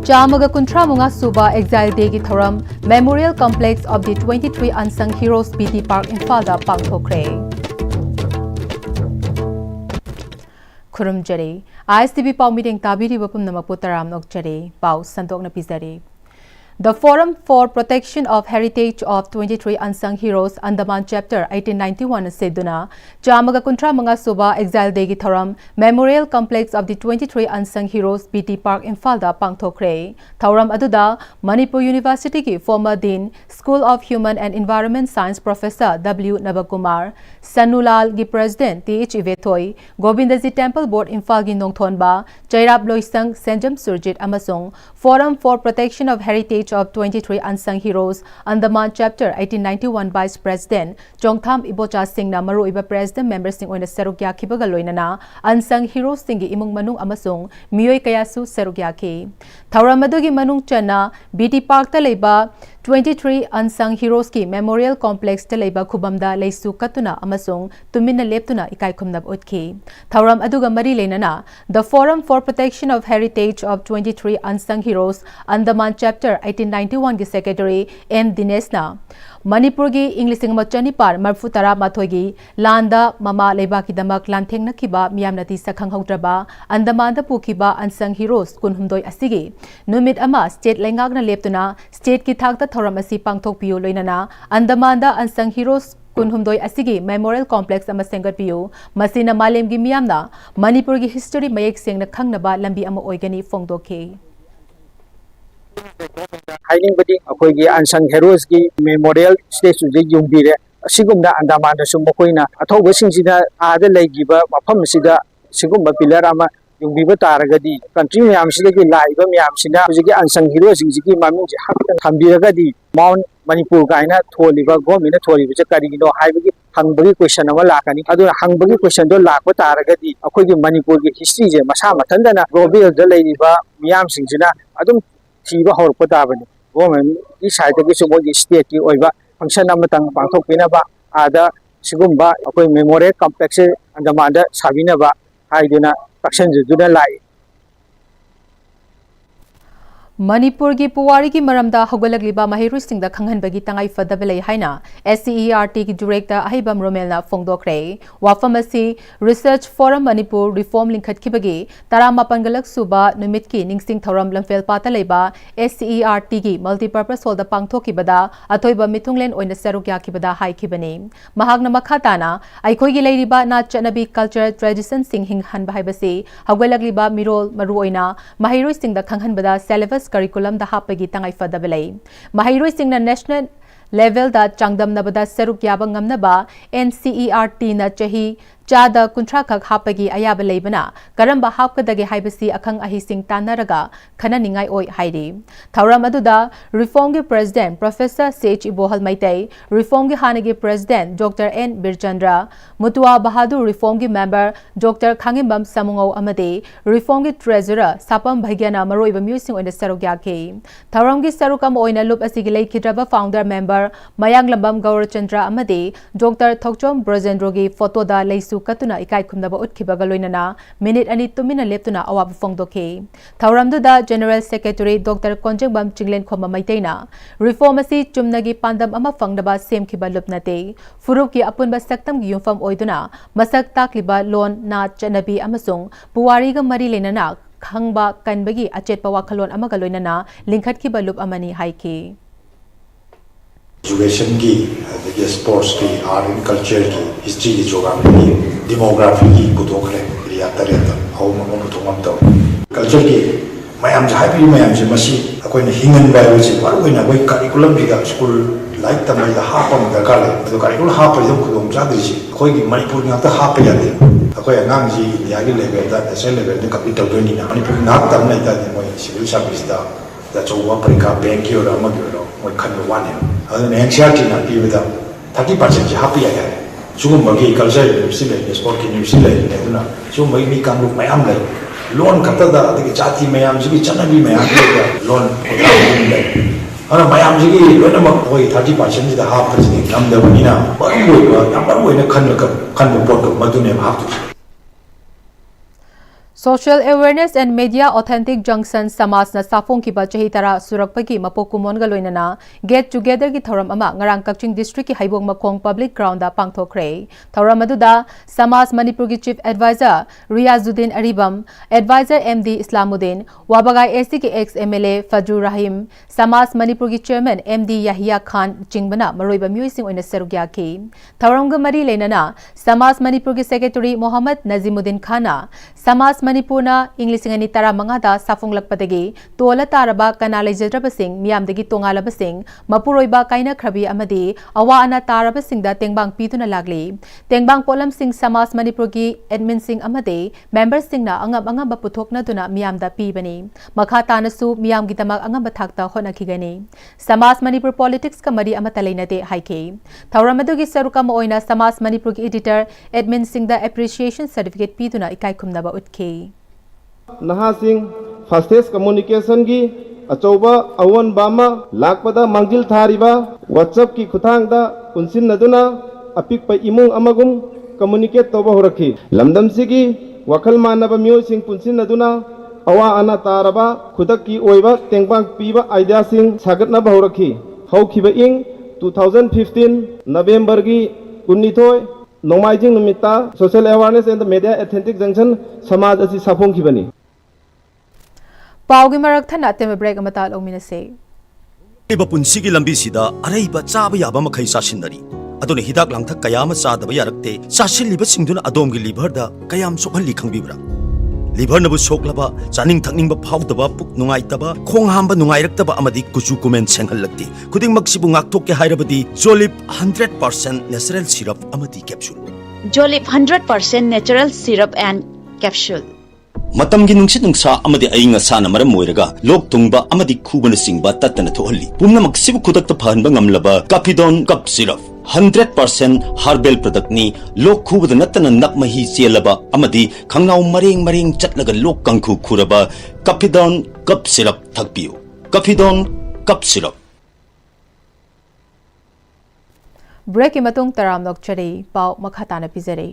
Chamaga Kuntra Munga Suba Exile Day Gi Thoram Memorial Complex of the 23 Unsung Heroes BT Park Infalda Pangthokre. Kurum Jari Am-Istv Pau meeting Tabiri Bapum Namaputaram Nokjari Pau Santok Napizari. The Forum for Protection of Heritage of 23 Unsung Heroes Andaman Chapter 1891 Seduna Chamaga Kuntra Manga Suba Exile Day Gi Thoram Memorial Complex of the 23 Unsung Heroes BT Park Infalda Pangthokre. Thoram Aduda Manipur University ki former Dean School of Human and Environment Science Professor W. Nabakumar Sanulal gi President TH Ivethoi Govindaji Temple Board Infal gi Nongthonba Chairap Loisang Senjam Surjit Amasung Forum for Protection of Heritage of 23 Unsung Heroes Andaman Chapter 1891 Vice President Chongtham Ibocha Singh na Maru Iba President Members Sing Oina Serukya Kibaga Loinana Unsung Heroes Singi Imung Manung Amasung Miyoi Kayasu Serukya Ki Thauramadu Manung Chana BT Park Taleba 23 Unsung Heroes ki Memorial Complex Taleba Kubamda Leisu Katuna Amasung Tumina Leptuna Ikai Kumnab Utki Thauram Aduga Mari Lenana The Forum for Protection of Heritage of 23 Unsung Heroes Andaman Chapter 1891 ki Secretary M. Dinesna Manipur gi English Machani Par Marfutara Mathogi Landa Mama Leba ki Damak Lanteng Nakiba Miamnati Sakhang Hautraba Andamanda Pukiba Unsung Heroes Kunhumdoi Asigi Numit Ama State Lengagna Leptuna State ki Thakta Thoram Asi Pangthok Piu Loinana Andamanda Unsung Heroes Kunhumdoi Asigi Memorial Complex Ama Sengat Piu Masina Malem gi Miamna Manipur gi History Mayek Sengna Khangnaba Lambi Ama Oigani Fongdoke Hiding body Akogi Unsung Heroes ki Memorial Statue de Yumbire Sigumda Andamanda Sumokoina Athoba Singsida Ada Legiba Mapam Sida Sigumba Pilarama Yumbiba Taragadi Country Yamsiki Laiba Yamsina Ziki Unsung Heroes Ziki Mami Hambiragadi Mount Manipur Gaina Toliba Gomina Toliba Karino Hibagi Hangbagi question of Lakani Adu Hangbagi question do Lako Taragadi Akogi Manipur history Masama Tandana Robil the Ladiba Miam Singsina Adum Tiba Horpotabani Woman is side of the state over function number Pangtok Pinaba Ada Sigumba Akoi Memorial Complex and the Manda Sabinaba Haiduna Factions do the lie. Manipur gi Puwari gi Maramda Hogalagliba Mahiru Singh da Khanghan Bagi Tangai Fadabele Haina SCERT gi Director Ahibam Romelna Fongdokre Wafamasi Research Forum Manipur Reform Linkhat Kibagi Taramapangalak Suba Numitki Ningsing Thoram Lamfel Pataleba SCERT gi Multipurpose Hall da Pangthoki Bada Atoiba Mitunglen Oina Serukya Kibada Hai Kibani Mahagna Makhatana Aikogi Ladiba Na Chanabi Culture Tradition Sing Hing Han Bahibasi Hogalagliba Mirol Maruoina Mahiru Singh da Khanghan Bada Syllabus curriculum da hapagi tangai fadabelai Mahiroi singna national level da changdam nabada seruk yaba ngamnaba NCERT na chahi Chada Kuntra Kak Hapagi Ayaba Labana, Karamba Hapkadagi Haibasi Akang Ahising Tanaraga, Kananingai Oi Haidi. Tauramaduda, Reformgi President Professor Sage Ibohal Maitei, Reformgi Hanagi President Dr. N. Birchandra, Mutua Bahadur Reformgi Member Dr. Kangimbam Samungo Amade, Reformgi Treasurer Sapam Bhagyana Maroiba Musing on the Sarugyaki. Tauramgi Sarukam Oina Lup Asigilay Kidraba Founder Member Mayang Lambam Gaurachandra Amade, Dr. Thokchom Brozendrogi Photo da Leisu Katuna Ikai Kumnaba Utkibaga Loinana, Minute Ani Tumina Leptuna Awab Fongdoke. Tauramduda General Secretary Dr. Konjengbam Chinglen Khoma Maitena, Reformasi Chumnagi Pandam Ama Fangnaba Sem Kiba Lupnate, Furuki Apunba Saktam Yumfam Oiduna, Masak Takliba Lon Na Chanabi Amasung, Puwariga Mari Lenana, Khangba Kanbagi Achet Pawakalon Amagaloinana, Linkhat Kiba Lup Amani Haiki. Education की sports की art and culture की history की geography की demography की पुतोखले रियातरे तो how मनो पुतोंगम तो culture की मैम जहाँ भी मैम से मसी अकोई ने हिंगन बाय से बार कोई ना कोई curriculum भी का school like तब मैं हाफ हम दरकार है तो curriculum हाफ पर जब खुद जाते हैं कोई की मणिपुर में तो हाफ पे जाते हैं अकोई अंगांग जी यारी level दा national level में कभी तो नहीं ना मणिपुर नाक तब नहीं जाते मैं civil service दा जो परीक्षा बैंक की और अमर की और मैं खंड वाने अदन NCERT ना की विधा 30% हापी आ गया जुगम बगी कल्चर यूनिवर्सिटी स्पोर्ट की यूनिवर्सिटी है ना जो मैं भी काम लोग मैम ले लोन करता था अदे जाति मैम जी चना भी मैम ले लोन उठाने ले और मैम जी लोन में कोई 30% जिदा हाफ जी नम दे बनी ना बड़ी वो नंबर वो ने खंड बोर्ड को मधुने half Social Awareness and Media Authentic Junction Samas na Safong ki ba chahi tara surakpagi mapokumon ga loinana get together ki thoram ama ngarang Kakching District ki Haibong Makong Public Ground da pangthokre thoram aduda Samas Manipur ki Chief Advisor Riazuddin Aribam Advisor MD Islamuddin Wabagai SC ki ex MLA Fajur Rahim Samas Manipur ki Chairman MD Yahya Khan Jingbana maroiba muising oina serugya ki thoram ga mari lenana Samas Manipur ki Secretary Mohammad Nazimuddin Khana Samas Manipurna English ngani tara mangada safong lakpadagi tola taraba kanalai jadrabasing miyamdagi tongalabasing mapuroiba kaina khrabi amadi awa ana tarabasing da tengbang pituna lagli tengbang polam sing Samas Manipur ki admin sing amade members sing na angam baputhokna duna miyamda pibani makha nasu miyam gi tamak angam bathakta hona khigani Samas Manipur politics ka mari amata leinade haike thauramadu saruka ma oina Samas Manipur ki editor admin sing da appreciation certificate pituna ikai khumnaba utke Nahasing fastest communication gi achoba awan bama lakpada mangjil thariba WhatsApp ki khutang da unsin naduna apik pa imung amagum communicate toba horakhi lamdam sigi wakhal manaba myo sing punsin naduna awa ana taraba khudak ki oiba tengbang piba idea sing sagatna horakhi haukiba ing 2015 November gi kunnithoi Nomaijing numita social awareness and the media authentic junction samaj asi safong kibani Paugi marak thana teme break amatal ominase iba punsigi lambi sida araiba chaba yaba makhai sasinari adone hidak langthak kayama sadaba yarakte sasilliba singduna adom gi liver da kayam sokhalli khangbibra liver nabu soklaba chaning thakning ba phawdaba puk nungai taba khong hamba nungai raktaba amadi kuchu kumen senghallakti kuding maksibu ngakthok ke hairabadi Jolip 100% natural syrup amadi capsule Jolip 100% natural syrup and capsule Matamgi nungsit nungsa amadi ayinga sana maram moiraga lok tungba amadi khubana singba tatana thohalli pumna maksibu khudakta phanba ngamlaba Capidon cup syrup 100% herbal product ni lok khubada natana nakmahi chelaba amadi khangnaw maring chatlaga lok kangkhu khuraba Capidon cup syrup thakpiu Capidon cup syrup Break imatung taram nok chari pau makhatana pizare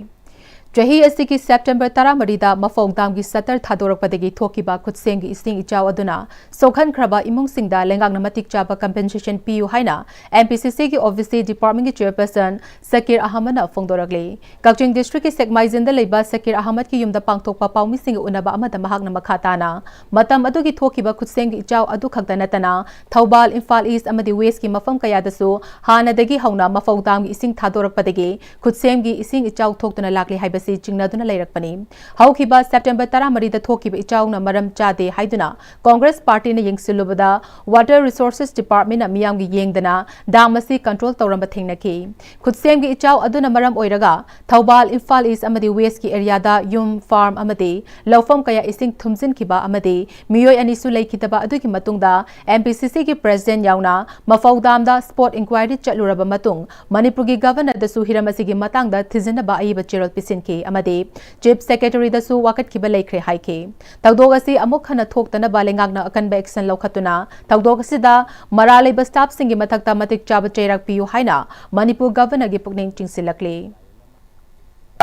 Jahi asiki September taramarida mafong damgi satar thadorakpadagi thokiba khutsengi ising ichaw aduna sokhan khraba imung singda lengang namatik chaba compensation piu haina MPCC ki obviously department ki chairperson Sakir Ahmad na phongdoragli Kakching district ki Sekmaizin da leiba Sakir Ahmad ki yumda pangthokpa paumi sing unaba amada mahakna makhatana matam adugi thokiba khutsengi ichaw adu khakda natana Thobal Imphal East amadi West ki mafam kaya dasu hanadagi hauna mafong damgi ising thadorakpadagi khutsengi ising ichaw thoktuna lakli haiba Jingnaduna Lairakpani. Haukiba September Taramari Thokiba Ichauna Maram Chade Haiduna, Congress Party na Yingsilubada, Water Resources Department na Miyamgi Yengdana, Damasi Control Tauramba Thingnaki. Kutsemgi Ichaw Aduna Maram Oiraga, Thobal Imphal East Amadi West ki area da Yum Farm Amadi, Laufam Kaya Ising Thumsin Kiba Amadi, Miyoy Anisu Laikitaba Aduki Matungda, MPCC ki President Yauna, Mafaudamda Sport Inquiry Chatluraba Matung, Manipuri Governor da Suhiramasigi Matangda Tizinaba Aiba Gerald Pisinki. Amade Chief Secretary dasu wakat kiba laikre haike tawdogasi amuk khana thoktana balengakna akanba action lokhatuna tawdogasi da maralai ba staff singi mathakta matik chaba chairak piu haina Manipur Governor gi pukning chingsilakle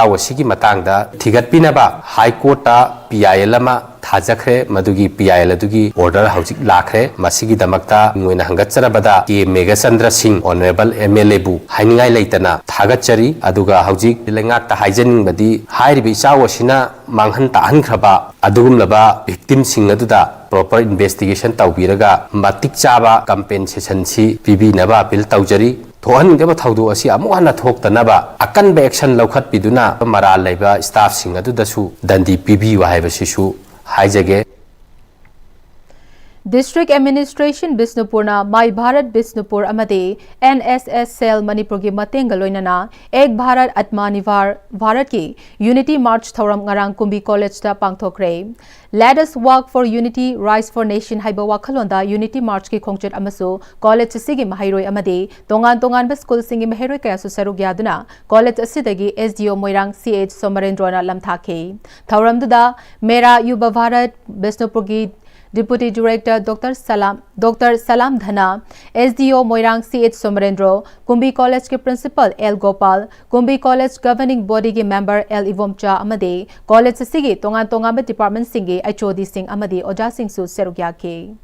awasigi matangda thigatpinaba High Court ta PIL ama thajakre madugi PIL adugi order haujik lakhre masigi damakta ngoina hangatcharabada ke Megachandra Singh honorable MLA bu hainingai leitana thagachari aduga haujik lengak ta haijening badi hairibi chawasina manghan ta hankraba adugumlaba victim sing aduda proper investigation tawbiraga matik chaba compensation si pibi naba appeal tawjari thohan gaba thawdu asi amuhana thoktanaba akan be action lawkhat piduna maral leiba staff sing adudasu dandi pibi wa haibasisu haijage District Administration Bisnupurna My Bharat Bisnupur Amade NSS Cell Manipur ki Matengaloinana Ek Bharat Atmanirbhar Bharat ki Unity March Thoram Ngarang Kumbi College ta pangthokre Let us work for unity rise for nation haiba wakhalonda Unity March ki khongchet amasu college sigi mahairoi amade tongan ba school singi mahairoi kaya su saruk yaduna college asidagi SDO Moirang CH Somarendrona lamthake Thoramduda Mera Yuba Bharat Bisnupur ki Deputy Director Dr. Salam Dhana, SDO Moirang C.H. Somarendro, Kumbi College के Principal L. Gopal, Kumbi College Governing Body के Member L. Ivomcha Amade, College Sigi Tongan Department Singi Achodi Singh Amade Oja Singh Su Serugyake.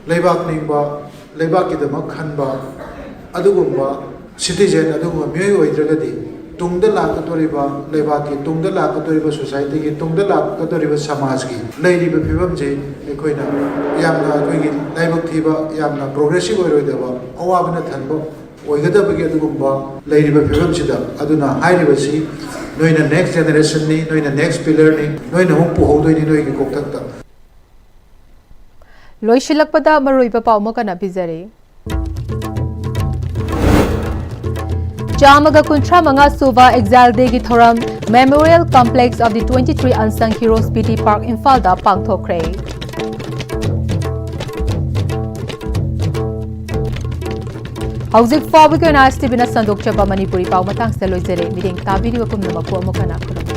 लेबाक निंबा लेबाक की दमक खनबा अदुगुंबा citizen अदुगुंबा मियोय ओइद्रगदी तुंगद लाकतोरिबा लेबाक की तुंगद लाकतोरिबा society की तुंगद लाकतोरिबा समाज की लेरिबा फिबम जे एखोइना यामना अखोइगी लाइबक थीबा यामना प्रोग्रेसिव ओइरोइदबा अवाबना थनबो ओइगदबगी अदुगुंबा लेरिबा फिबम सिदा अदुना हाइरिबसी नोइना नेक्स्ट जनरेशन नि नोइना नेक्स्ट पिलर नि नोइना हम पुहोदोइनि नोइगी कोकथक्ता लोइशिलकपदा मरुइबा पाउमकना पिजरे Chamaga Kuntra Manga Suba Exile Day की theorem Memorial Complex of the 23 Unsung Heroes PT Park Infalda Pangthokre. Hauzik Fabi ko Am-Istv na sandok chaba Manipuri pau matang sa loizere miding tabiri wa kumna makuha mo kana kulang.